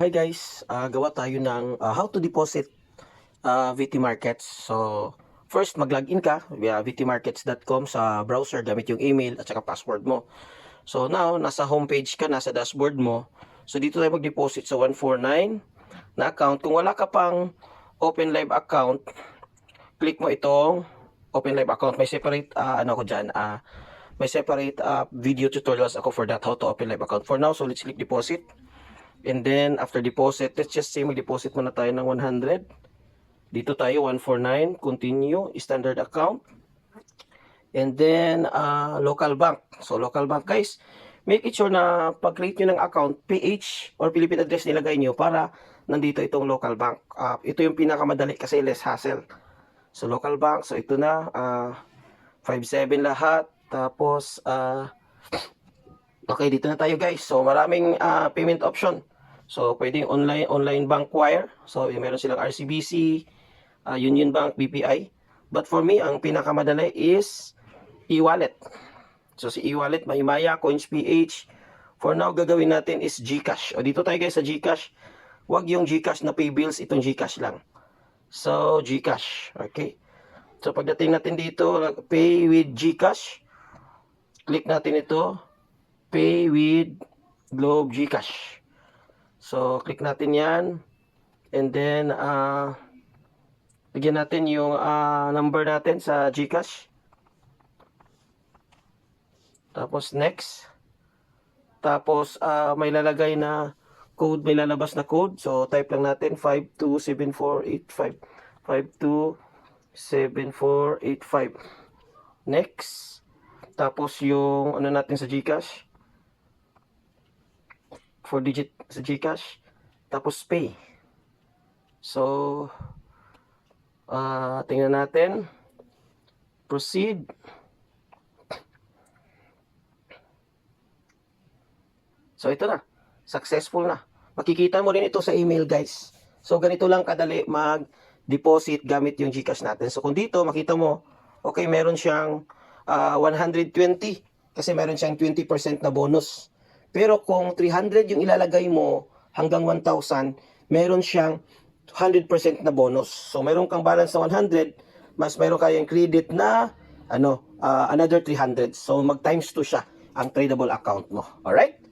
Hi guys, gawa tayo ng how to deposit VT Markets. So, first mag-login ka via vtmarkets.com sa browser gamit yung email at saka password mo. So, now, nasa homepage ka, nasa dashboard mo. So, dito tayo mag-deposit sa 149 na account. Kung wala ka pang Open Live account, click mo itong Open Live account. May separate, may separate video tutorials ako for that, how to open live account. For now, so let's click deposit. And then, after deposit, let's just say mag-deposit muna tayo ng 100. Dito tayo, 149, continue, standard account. And then, local bank. So, local bank, guys, make it sure na pag-create nyo ng account, PH or Philippine address nilagay nyo para nandito itong local bank. Ito yung pinakamadali kasi less hassle. So, local bank. So, ito na, 57 lahat. Tapos, okay, dito na tayo guys. So, maraming payment option. So, pwedeng online bank wire. So, meron silang RCBC, Union Bank, BPI. But for me, ang pinakamadali is e-wallet. So, si e-wallet, Maymaya, CoinsPH. For now, gagawin natin is GCash. O, dito tayo guys sa GCash. Huwag yung GCash na pay bills, itong GCash lang. So, GCash. Okay. So, pagdating natin dito, pay with GCash. Click natin ito. Pay with Globe GCash. So, click natin yan. And then, bigyan natin yung number natin sa GCash. Tapos, next. Tapos, may lalagay na code, may lalabas na code. So, type lang natin 527485. 527485. Next. Tapos, yung ano natin sa GCash. 4 digit sa GCash. Tapos, pay. So, tingnan natin. Proceed. So, ito na. Successful na. Makikita mo rin ito sa email, guys. So, ganito lang kadali mag-deposit gamit yung GCash natin. So, kung dito, makita mo, okay, meron siyang 120 kasi meron siyang 20% na bonus. Pero kung 300 yung ilalagay mo hanggang 1,000, meron siyang 100% na bonus. So, meron kang balance na 100, mas meron kayong credit na another 300. So, mag times 2 siya ang tradable account mo. Alright?